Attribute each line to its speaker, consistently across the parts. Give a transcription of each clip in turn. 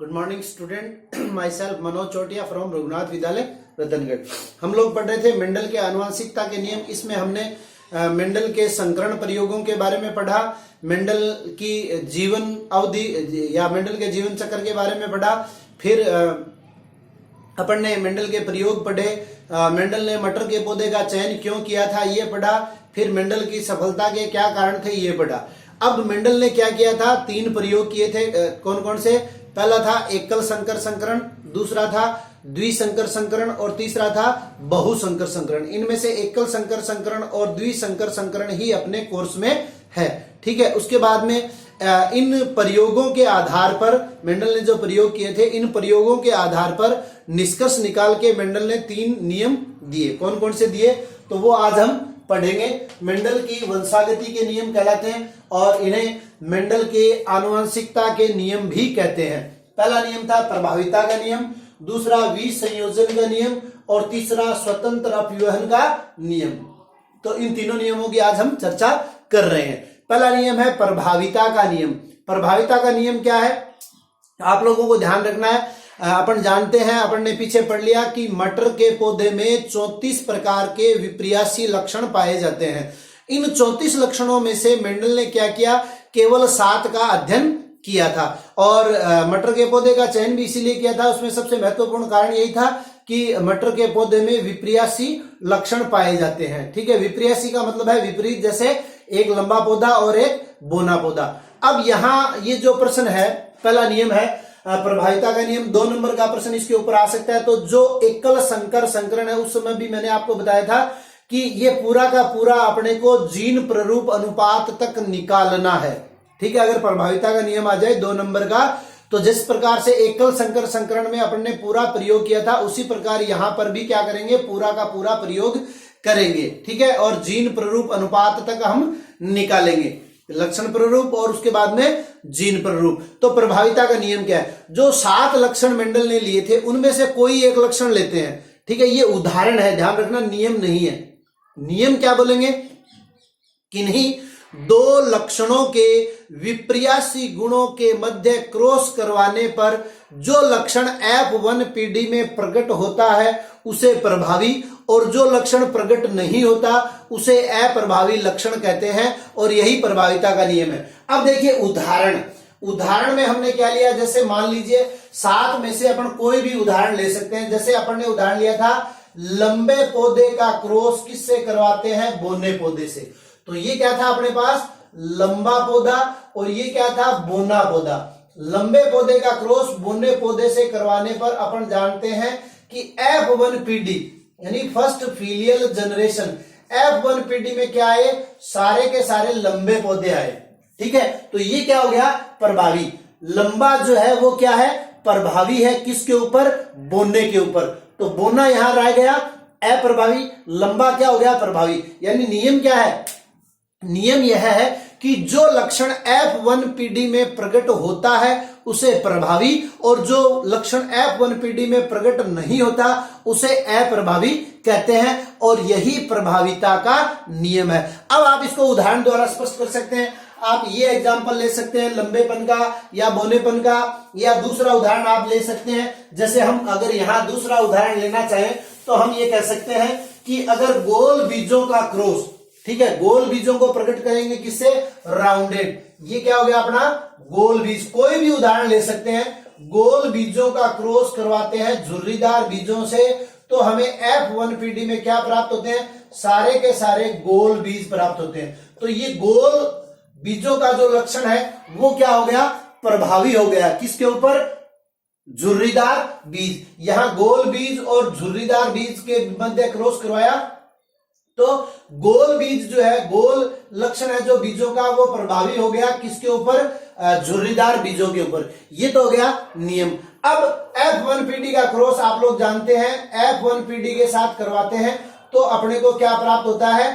Speaker 1: Good morning student, my self Manoj Chotiya from Raghunath विद्यालय रतनगढ़। हम लोग पढ़ रहे थे मेंडल के आनुवंशिकता के नियम। इसमें हमने मेंडल के संकरण प्रयोगों के बारे में पढ़ा, मेंडल की जीवन अवधि या मेंडल के जीवन चक्र के बारे में पढ़ा। फिर अपन ने मेंडल के प्रयोग पढ़े, मेंडल ने मटर के पौधे का चयन क्यों किया था ये पढ़ा। फिर मेंडल की सफलता के क्या कारण थे ये पढ़ा। अब मेंडल ने क्या किया था, 3 प्रयोग किए थे। कौन कौन से? पहला था एकल संकर संकरण, दूसरा था द्विसंकर संकरण और तीसरा था बहुसंकर संकरण। इनमें से एकल संकर संकरण और द्विसंकर संकरण ही अपने कोर्स में है, ठीक है। उसके बाद में इन प्रयोगों के आधार पर मेंडल ने जो प्रयोग किए थे, इन प्रयोगों के आधार पर निष्कर्ष निकाल के मेंडल ने 3 नियम दिए। कौन कौन से दिए तो वो आज हम पढ़ेंगे। मेंडल की वंशागति के नियम कहलाते हैं और इन्हें मेंडल के आनुवंशिकता के नियम भी कहते हैं। पहला नियम था प्रभाविता का नियम, दूसरा विसंयोजन का नियम और तीसरा स्वतंत्र अपव्यवहन का नियम। तो इन तीनों नियमों की आज हम चर्चा कर रहे हैं। पहला नियम है प्रभाविता का नियम। प्रभाविता का नियम क्या है, आप लोगों को ध्यान रखना है। अपन जानते हैं, अपन ने पीछे पढ़ लिया कि मटर के पौधे में 34 प्रकार के विपर्यासी लक्षण पाए जाते हैं। इन 34 लक्षणों में से मेंडल ने क्या किया, केवल 7 का अध्ययन किया था। और मटर के पौधे का चयन भी इसीलिए किया था, उसमें सबसे महत्वपूर्ण कारण यही था कि मटर के पौधे में विपर्यासी लक्षण पाए जाते हैं, ठीक है। विपर्यासी का मतलब है विपरीत, जैसे एक लंबा पौधा और एक बोना पौधा। अब यहाँ ये जो प्रश्न है, पहला नियम है प्रभाविता का नियम, 2 नंबर का प्रश्न इसके ऊपर आ सकता है। तो जो एकल संकर संकरण है, उस समय भी मैंने आपको बताया था कि ये पूरा का पूरा अपने को जीन प्ररूप अनुपात तक निकालना है, ठीक है। अगर प्रभाविता का नियम आ जाए 2 नंबर का, तो जिस प्रकार से एकल संकर संकरण में अपन ने पूरा प्रयोग किया था, उसी प्रकार यहां पर भी क्या करेंगे, पूरा का पूरा प्रयोग करेंगे, ठीक है। और जीन प्ररूप अनुपात तक हम निकालेंगे, लक्षण प्ररूप और उसके बाद में जीन प्ररूप। तो प्रभाविता का नियम क्या है, जो 7 लक्षण मेंडल ने लिए थे उनमें से कोई एक लक्षण लेते हैं, ठीक है। ये उदाहरण है, ध्यान रखना, नियम नहीं है। नियम क्या बोलेंगे, किन्हीं 2 लक्षणों के विपर्यासी गुणों के मध्य क्रॉस करवाने पर जो लक्षण F1 पीढ़ी में प्रकट होता है उसे प्रभावी, और जो लक्षण प्रकट नहीं होता उसे अप्रभावी लक्षण कहते हैं, और यही प्रभाविता का नियम है। अब देखिए उदाहरण में हमने क्या लिया, जैसे मान लीजिए 7 में से अपन कोई भी उदाहरण ले सकते हैं। जैसे अपन ने उदाहरण लिया था लंबे पौधे का क्रॉस किससे करवाते हैं, बोने पौधे से। तो ये क्या था अपने पास, लंबा पौधा, और ये क्या था, बोना पौधा। लंबे पौधे का क्रॉस बोने पौधे से करवाने पर अपन जानते हैं कि F1 पीढ़ी यानी फर्स्ट फीलियल जनरेशन, F1 पीढ़ी में क्या आए, सारे के सारे लंबे पौधे आए, ठीक है। तो ये क्या हो गया, प्रभावी। लंबा जो है वो क्या है, प्रभावी है, किसके ऊपर, बोने के ऊपर। तो बोना यहां रह गया अप्रभावी, लंबा क्या हो गया, प्रभावी। यानी नियम क्या है, नियम यह है कि जो लक्षण F1 पीढ़ी में प्रकट होता है उसे प्रभावी, और जो लक्षण F1 पीढ़ी में प्रकट नहीं होता उसे अप्रभावी कहते हैं, और यही प्रभाविता का नियम है। अब आप इसको उदाहरण द्वारा स्पष्ट कर सकते हैं। आप ये एग्जांपल ले सकते हैं लंबेपन का या बोनेपन का, या दूसरा उदाहरण आप ले सकते हैं। जैसे हम अगर यहां दूसरा उदाहरण लेना चाहें तो हम ये कह सकते हैं कि अगर गोल बीजों का क्रॉस, ठीक है, गोल बीजों को प्रकट करेंगे किससे, राउंडेड। ये क्या हो गया अपना गोल बीज। कोई भी उदाहरण ले सकते हैं, गोल बीजों का क्रॉस करवाते हैं झुर्रीदार बीजों से, तो हमें F1 पीढ़ी में क्या प्राप्त होते हैं, सारे के सारे गोल बीज प्राप्त होते हैं। तो ये गोल बीजों का जो लक्षण है वो क्या हो गया, प्रभावी हो गया, किसके ऊपर, झुर्रीदार बीज। यहां गोल बीज और झुर्रीदार बीज के मध्य क्रॉस करवाया, तो गोल बीज जो है, गोल लक्षण है जो बीजों का, वो प्रभावी हो गया किसके ऊपर, झुर्रीदार बीजों के ऊपर। ये तो हो गया नियम। अब F1 पीढ़ी का क्रॉस आप लोग जानते हैं, F1 पीढ़ी के साथ करवाते हैं तो अपने को क्या प्राप्त होता है,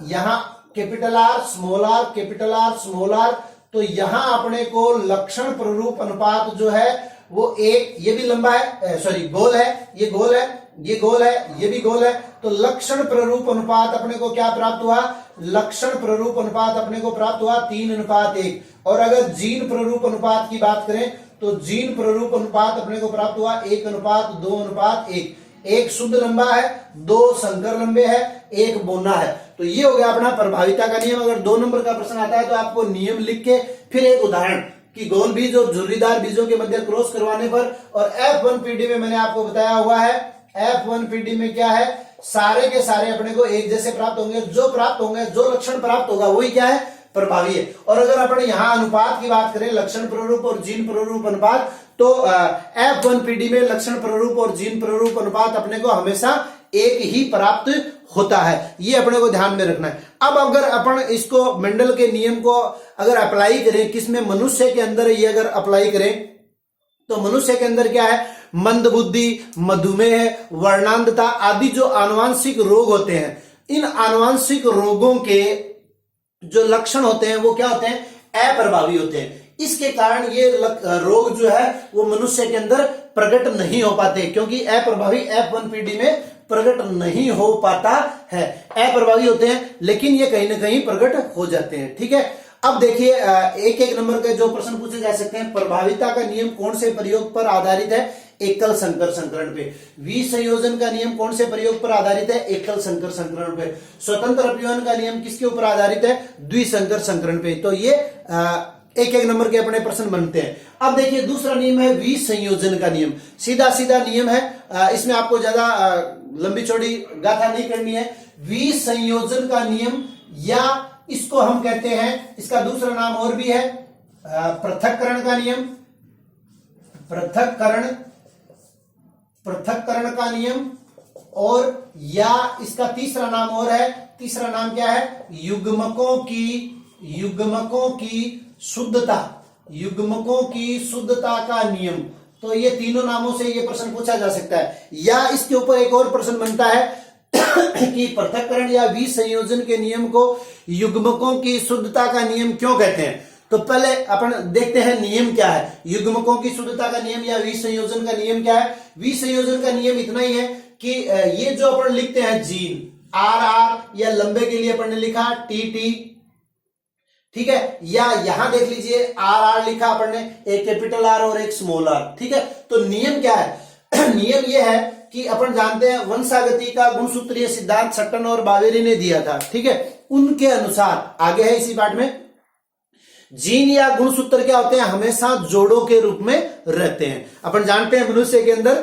Speaker 1: यहां capital R small r, capital R small r। तो यहां अपने को लक्षण प्ररूप अनुपात जो है वो एक, ये भी लंबा है, सॉरी गोल है, ये गोल है, ये गोल है, ये भी गोल है। तो लक्षण प्ररूप अनुपात अपने को क्या प्राप्त हुआ, लक्षण प्ररूप अनुपात अपने को प्राप्त हुआ 3:1। और अगर जीन प्ररूप अनुपात की बात करें तो जीन प्ररूप अनुपात अपने को प्राप्त हुआ 1:2:1। एक शुद्ध लंबा है, 2 संकर लंबे है, 1 बोना है। तो ये हो गया अपना प्रभाविता का नियम। अगर 2 नंबर का प्रश्न आता है तो आपको नियम लिख के फिर एक उदाहरण कि गोल बीज और झुर्रीदार बीजों के मध्य क्रॉस करवाने पर, और F1PD में मैंने आपको बताया हुआ है, F1PD में क्या है, सारे के सारे अपने को एक जैसे प्राप्त होंगे। जो प्राप्त होंगे, जो लक्षण प्राप्त होगा वही क्या है, प्रभावी है। और अगर अपन यहाँ अनुपात की बात करें, लक्षण प्ररूप और जीन प्ररूप अनुपात, तो F1PD में लक्षण प्ररूप और जीन प्ररूप अनुपात अपने को हमेशा एक ही प्राप्त होता है। ये अपने को ध्यान में रखना है। अब अगर अपन इसको मेंडल के नियम को अगर अप्लाई करें, किसमें, मनुष्य के अंदर ये अगर अप्लाई करें तो मनुष्य के अंदर क्या है, मंदबुद्धि, मधुमेह, वर्णांधता आदि जो आनुवांशिक रोग होते हैं, इन आनुवांशिक रोगों के जो लक्षण होते हैं वो क्या होते हैं, अप्रभावी होते हैं। इसके कारण ये रोग जो है वो मनुष्य के अंदर प्रकट नहीं हो पाते, क्योंकि अप्रभावी F1PD में प्रकट नहीं हो पाता है। अप्रभावी होते हैं लेकिन ये कहीं ना कहीं प्रकट हो जाते हैं। ठीक है, अब देखिए एक एक नंबर के जो प्रश्न पूछे जा सकते हैं। प्रभाविता का नियम कौन से प्रयोग पर आधारित है, एकल संकर संकरण पे। विसंयोजन का नियम कौन से प्रयोग पर आधारित है, एकल संकर संकरण पे। स्वतंत्र अपव्यवन का नियम किसके ऊपर आधारित है, द्विसंकर संकरण पे। तो ये एक एक नंबर के अपने प्रश्न बनते हैं। अब देखिए दूसरा नियम है विसंयोजन का नियम। सीधा सीधा नियम है, इसमें आपको ज्यादा लंबी चौड़ी गाथा नहीं करनी है। विसंयोजन का नियम, या इसको हम कहते हैं, इसका दूसरा नाम और भी है पृथक्करण का नियम, पृथक्करण का नियम, और या इसका तीसरा नाम और है। तीसरा नाम क्या है, युग्मकों की शुद्धता, युग्मकों की शुद्धता का नियम। तो ये तीनों नामों से ये प्रश्न पूछा जा सकता है। या इसके ऊपर एक और प्रश्न बनता है कि पृथक्करण या विसंयोजन के नियम को युग्मकों की शुद्धता का नियम क्यों कहते हैं। तो पहले अपन देखते हैं नियम क्या है, युग्मकों की शुद्धता का नियम या विसंयोजन का नियम क्या है। विसंयोजन का नियम इतना ही है कि ये जो अपन लिखते हैं जीन RR, या लंबे के लिए अपन ने लिखा TT, ठीक है, या यहां देख लीजिए RR लिखा अपन ने, एक कैपिटल R और एक स्मॉल r। ठीक है, तो नियम क्या है नियम ये है कि अपन जानते हैं वंशागति का गुणसूत्रीय सिद्धांत सट्टन और बावेरी ने दिया था। ठीक है, उनके अनुसार आगे है इसी पाठ में, जीन या गुणसूत्र क्या होते हैं, हमेशा जोड़ों के रूप में रहते हैं। अपन जानते हैं मनुष्य के अंदर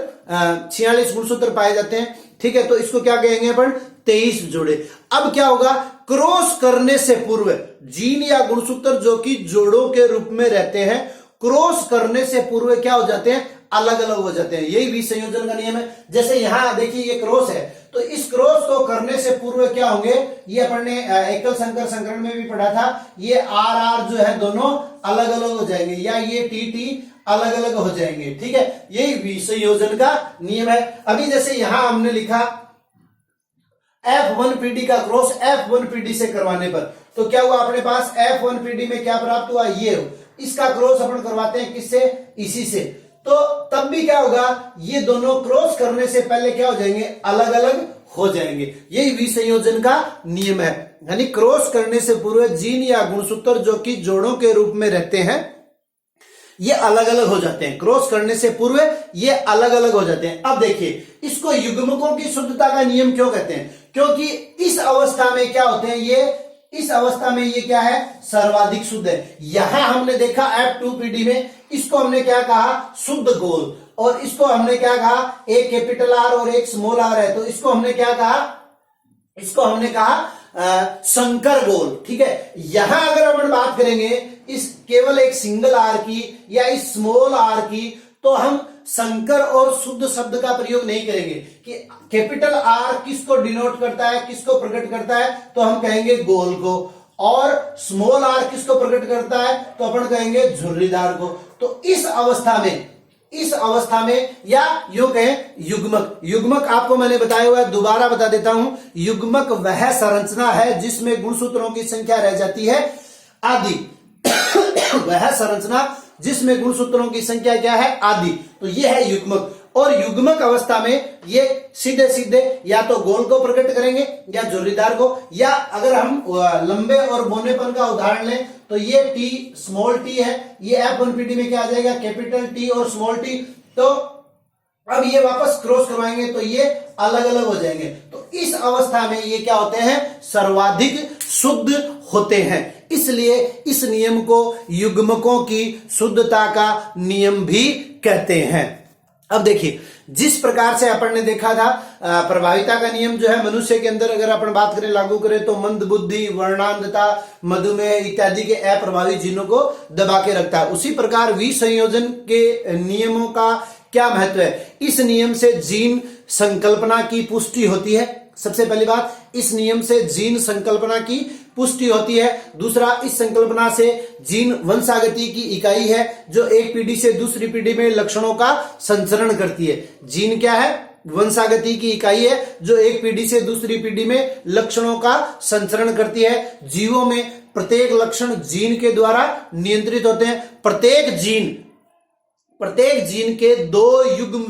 Speaker 1: 46 गुणसूत्र पाए जाते हैं। ठीक है, तो इसको क्या कहेंगे अपन, 23 जोड़े। अब क्या होगा, क्रॉस करने से पूर्व जीन या गुणसूत्र जो कि जोड़ों के रूप में रहते हैं, क्रॉस करने से पूर्व क्या हो जाते हैं, अलग अलग हो जाते हैं। यही विसंयोजन का नियम है। जैसे यहां देखिए ये क्रॉस है, तो इस क्रॉस को करने से पूर्व क्या होंगे, ये अपन ने एकल संकर संकरण में भी पढ़ा था, ये RR जो है दोनों अलग अलग हो जाएंगे, या ये TT अलग अलग हो जाएंगे। ठीक है, यही विसंयोजन का नियम है। अभी जैसे यहां हमने लिखा F1PD का क्रॉस F1PD से करवाने पर, तो क्या हुआ अपने पास, F1PD में क्या प्राप्त हुआ, ये इसका क्रॉस अपन करवाते हैं किससे, इसी से। तो तब भी क्या होगा, ये दोनों क्रॉस करने से पहले क्या हो जाएंगे, अलग अलग हो जाएंगे। यही विसंयोजन का नियम है, यानी क्रॉस करने से पूर्व जीन या गुणसूत्र जो कि जोड़ों के रूप में रहते हैं ये अलग अलग हो जाते हैं। क्रॉस करने से पूर्व ये अलग अलग हो जाते हैं। अब देखिए इसको युग्मकों की शुद्धता का नियम क्यों कहते हैं, क्योंकि इस अवस्था में क्या होते हैं, ये इस अवस्था में ये क्या है, सर्वाधिक शुद्ध है। यहां हमने देखा F2PD में, इसको हमने क्या कहा, शुद्ध गोल, और इसको हमने क्या कहा, एक कैपिटल R और एक स्मॉल r है, तो इसको हमने क्या कहा, इसको हमने कहा संकर गोल। ठीक है, यहां अगर अपन बात करेंगे इस केवल एक सिंगल R की या इस स्मॉल r की, तो हम संकर और शुद्ध शब्द का प्रयोग नहीं करेंगे कि कैपिटल R किसको डिनोट करता है, किसको प्रकट करता है, तो हम कहेंगे गोल को, और स्मॉल r किसको प्रकट करता है, तो अपन कहेंगे झुर्रीदार को। तो इस अवस्था में या यूं कहें युग्मक, युग्मक आपको मैंने बताया हुआ है, दोबारा बता देता हूं, युग्मक वह संरचना है जिसमें गुणसूत्रों की संख्या रह जाती है आधी वह संरचना जिसमें गुणसूत्रों की संख्या क्या है, आधी, तो यह है युग्मक। और युग्मक अवस्था में ये सीधे सीधे या तो गोल को प्रकट करेंगे या झुर्रीदार को, या अगर हम लंबे और बौनेपन का उदाहरण लें तो ये टी स्मॉल टी है, ये F1PD में क्या आ जाएगा कैपिटल टी और स्मॉल टी। तो अब ये वापस क्रॉस करवाएंगे तो ये अलग अलग हो जाएंगे। तो इस अवस्था में ये क्या होते हैं, सर्वाधिक शुद्ध होते हैं। इसलिए इस नियम को युग्मकों की शुद्धता का नियम भी कहते हैं। अब देखिए, जिस प्रकार से अपन ने देखा था प्रभाविता का नियम जो है मनुष्य के अंदर अगर अपन बात करें लागू करें तो मंद बुद्धि, वर्णांधता, मधुमेह इत्यादि के अप्रभावित जीनों को दबा के रखता है। उसी प्रकार विसंयोजन के नियमों का क्या महत्व है, इस नियम से जीन संकल्पना की पुष्टि होती है। सबसे पहली बात, इस नियम से जीन संकल्पना की पुष्टि होती है। दूसरा, इस संकल्पना से जीन वंशागति की इकाई है जो एक पीढ़ी से दूसरी पीढ़ी में लक्षणों का संचरण करती है। जीन क्या है, वंशागति की इकाई है जो एक पीढ़ी से दूसरी पीढ़ी में लक्षणों का संचरण करती है। जीवों में प्रत्येक लक्षण जीन के द्वारा नियंत्रित होते हैं। प्रत्येक जीन के दो युग्म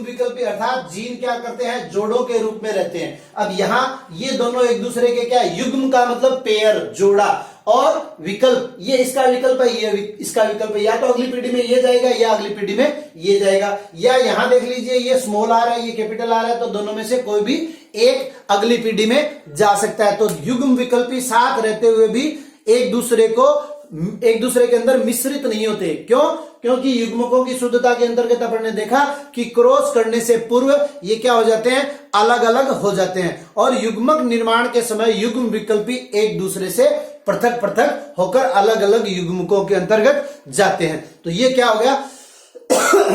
Speaker 1: विकल्पी अर्थात जीन क्या करते हैं, जोड़ों के रूप में रहते हैं। अब यहां ये दोनों एक दूसरे के क्या, युग्म का मतलब पेयर, जोड़ा, और विकल्प, ये इसका विकल्प है, ये इसका विकल्प है। या तो अगली पीढ़ी में ये जाएगा या अगली पीढ़ी में ये जाएगा, या यहां देख लीजिए ये स्मॉल आ रहा है, ये कैपिटल आ रहा है, तो दोनों में से कोई भी एक अगली पीढ़ी में जा सकता है। तो युग्म विकल्पी साथ रहते हुए भी एक दूसरे के अंदर मिश्रित नहीं होते। क्यों? क्योंकि युग्मकों की शुद्धता के अंतर्गत अपन ने देखा कि क्रॉस करने से पूर्व ये क्या हो जाते हैं, अलग अलग हो जाते हैं। और युग्मक निर्माण के समय युग्म विकल्पी एक दूसरे से पृथक पृथक होकर अलग अलग युग्मकों के अंतर्गत जाते हैं। तो ये क्या हो गया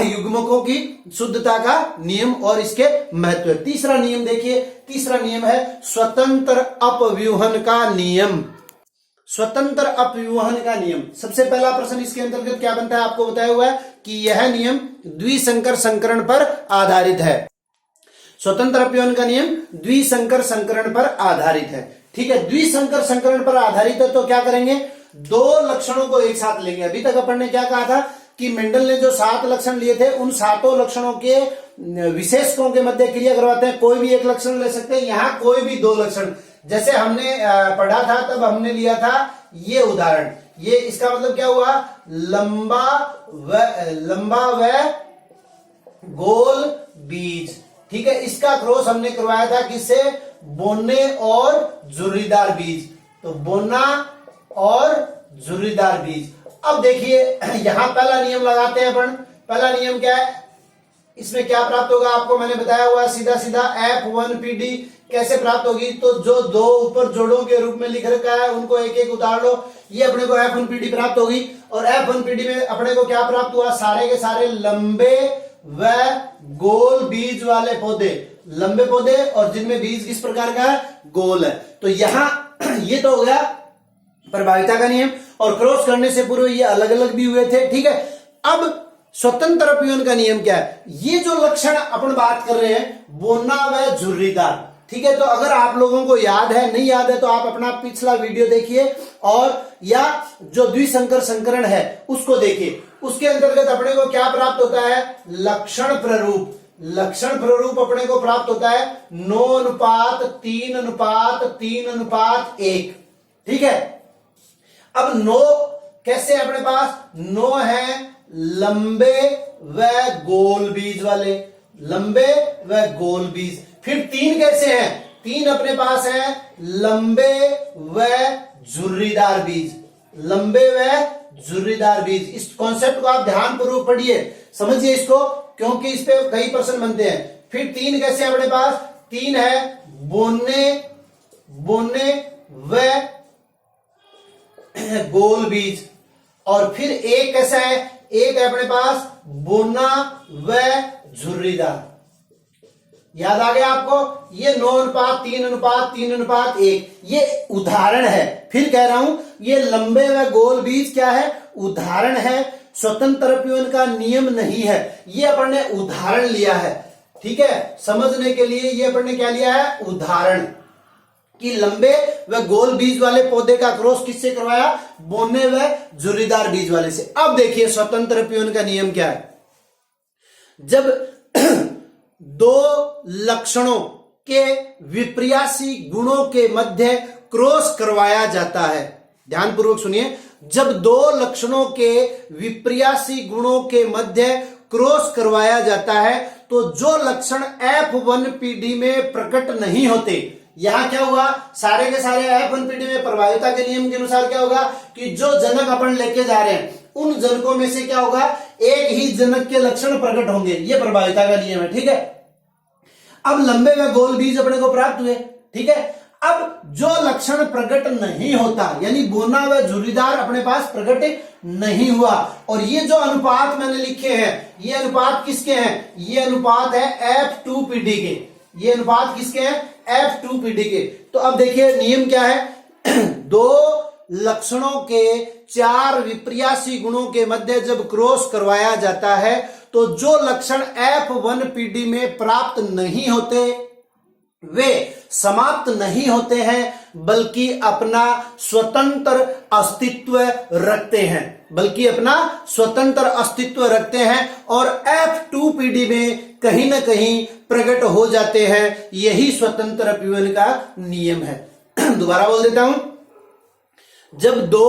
Speaker 1: युग्मकों की शुद्धता का नियम और इसके महत्व। तीसरा नियम देखिए, तीसरा नियम है स्वतंत्र अपव्यूहन का नियम। स्वतंत्र अपव्यूहन का नियम, सबसे पहला प्रश्न इसके अंतर्गत क्या बनता है, आपको बताया हुआ है कि यह नियम द्विसंकर संकरण पर आधारित है। स्वतंत्र अपव्यूहन का नियम द्विसंकर संकरण पर आधारित है। ठीक है, द्विसंकर संकरण पर आधारित है तो क्या करेंगे, दो लक्षणों को एक साथ लेंगे। अभी तक अपन ने क्या कहा था कि मेंडल ने जो 7 लक्षण लिए थे उन 7 लक्षणों के विशेषकों के मध्य क्रिया करवाते हैं। कोई भी एक लक्षण ले सकते हैं, यहां कोई भी 2 लक्षण। जैसे हमने पढ़ा था तब हमने लिया था ये उदाहरण, ये इसका मतलब क्या हुआ, लंबा व गोल बीज। ठीक है, इसका क्रॉस हमने करवाया था किससे, बोने और झुर्रीदार बीज। तो बोना और झुर्रीदार बीज। अब देखिए यहां पहला नियम लगाते हैं अपन। पहला नियम क्या है, इसमें क्या प्राप्त होगा आपको मैंने बताया हुआ, सीधा सीधा F1PD कैसे प्राप्त होगी। तो जो दो ऊपर जोड़ों के रूप में लिख रखा है उनको एक एक उतार लो, ये अपने को F1PD प्राप्त होगी। और F1PD में अपने को क्या प्राप्त हुआ, सारे के सारे लंबे व गोल बीज वाले पौधे, लंबे पौधे और जिनमें बीज किस प्रकार का है, गोल है। तो यहां ये तो हो गया प्रभाविता का नियम, और क्रॉस करने से पूर्व ये अलग अलग भी हुए थे। ठीक है, अब स्वतंत्र अपव्यूहन का नियम क्या है, ये जो लक्षण अपन बात कर रहे हैं बोना व झुर्रीदार। ठीक है, तो अगर आप लोगों को याद है, नहीं याद है तो आप अपना पिछला वीडियो देखिए और या जो द्विसंकर संकरण है उसको देखिए। उसके अंतर्गत अपने को क्या प्राप्त होता है, लक्षण प्ररूप। लक्षण प्ररूप अपने को प्राप्त होता है 9:3:3:1। ठीक है, अब 9 कैसे अपने पास, 9 है लंबे व गोल बीज वाले, लंबे व गोल बीज। फिर 3 कैसे हैं, 3 अपने पास है लंबे व झुर्रीदार बीज, लंबे व झुर्रीदार बीज। इस कॉन्सेप्ट को आप ध्यानपूर्वक पढ़िए, समझिए इसको, क्योंकि इस पे कई प्रश्न बनते हैं। फिर 3 कैसे अपने पास, 3 है बोने व गोल बीज। और फिर 1 कैसा है, 1 है अपने पास बोना व झुर्रीदार। याद आ गया आपको, ये 9:3:3:1 ये उदाहरण है। फिर कह रहा हूं ये लंबे व गोल बीज क्या है, उदाहरण है, स्वतंत्र अपव्यूहन का नियम नहीं है। ये अपन ने उदाहरण लिया है। ठीक है, समझने के लिए ये अपन ने क्या लिया है, उदाहरण, कि लंबे व गोल बीज वाले पौधे का क्रॉस किससे करवाया, बोने व झुर्रीदार बीज वाले से। अब देखिए स्वतंत्र अपव्यूहन का नियम क्या है। जब दो लक्षणों के विपर्यासी गुणों के मध्य क्रॉस करवाया जाता है, ध्यानपूर्वक सुनिए, जब दो लक्षणों के विपर्यासी गुणों के मध्य क्रॉस करवाया जाता है तो जो लक्षण F1PD में प्रकट नहीं होते, यहां क्या हुआ, सारे के सारे F1PD में प्रभाविता के नियम के अनुसार क्या होगा कि जो जनक अपन लेके जा रहे हैं उन जनकों में से क्या होगा, एक ही जनक के लक्षण प्रकट होंगे, ये प्रभाविता का नियम है। ठीक है, अब लंबे व गोल बीज अपने को प्राप्त हुए। ठीक है, अब जो लक्षण प्रकट नहीं होता यानी बोना व झुर्रीदार अपने पास प्रकट नहीं हुआ, और ये जो अनुपात मैंने लिखे हैं ये अनुपात किसके हैं, ये अनुपात है F2PD के, ये अनुपात किसके हैं, F2PD के। तो अब देखिए नियम क्या है, दो लक्षणों के चार विपर्यासी गुणों के मध्य जब क्रॉस करवाया जाता है तो जो लक्षण F1PD में प्राप्त नहीं होते वे समाप्त नहीं होते हैं बल्कि अपना स्वतंत्र अस्तित्व रखते हैं, बल्कि अपना स्वतंत्र अस्तित्व रखते हैं और F2PD में कहीं ना कहीं प्रकट हो जाते हैं। यही स्वतंत्र अपव्यय का नियम है। दोबारा बोल देता हूं, जब दो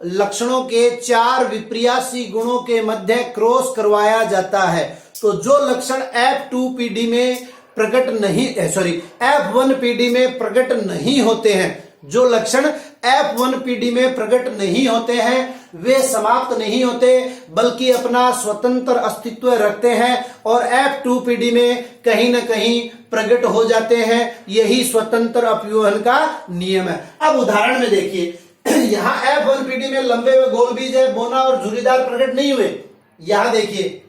Speaker 1: लक्षणों के चार विपर्यासी गुणों के मध्य क्रॉस करवाया जाता है तो जो लक्षण F2PD में प्रकट नहीं F1PD में प्रकट नहीं होते हैं, जो लक्षण F1PD में प्रकट नहीं होते हैं वे समाप्त नहीं होते बल्कि अपना स्वतंत्र अस्तित्व रखते हैं और F2PD में कहीं ना कहीं प्रकट हो जाते हैं। यही स्वतंत्र अपव्यूहन का नियम है। अब उदाहरण में देखिए, यहां F1PD में लंबे व गोल बीज है, बोना और झुर्रीदार प्रकट नहीं हुए। यहां देखिए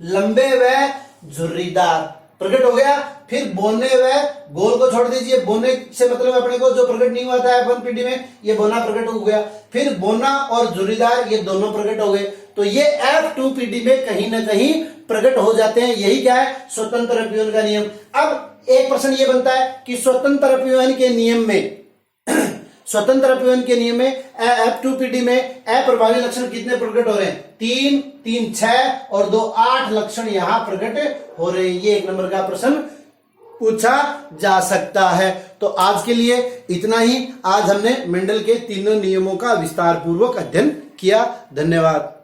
Speaker 1: लंबे व झुर्रीदार प्रकट हो गया, फिर बोने व गोल को छोड़ दीजिए, बोने से मतलब अपने को जो प्रकट नहीं हुआ था F1PD में, ये बोना प्रकट हो गया, फिर बोना और झुर्रीदार ये दोनों प्रकट हो गए, तो ये F2PD में कहीं ना कहीं प्रकट हो जाते हैं। यही क्या है, स्वतंत्र अपव्यय का नियम। अब एक प्रश्न ये बनता है कि स्वतंत्र अपव्यय के नियम में स्वतंत्र अपव्यय के नियम में F2PD में अप्रभावी लक्षण कितने प्रकट हो रहे हैं, 3, 3, 6 और 2, 8 लक्षण यहां प्रकट हो रहे हैं। ये एक नंबर का प्रश्न पूछा जा सकता है। तो आज के लिए इतना ही। आज हमने मेंडल के तीनों नियमों का विस्तार पूर्वक अध्ययन किया। धन्यवाद।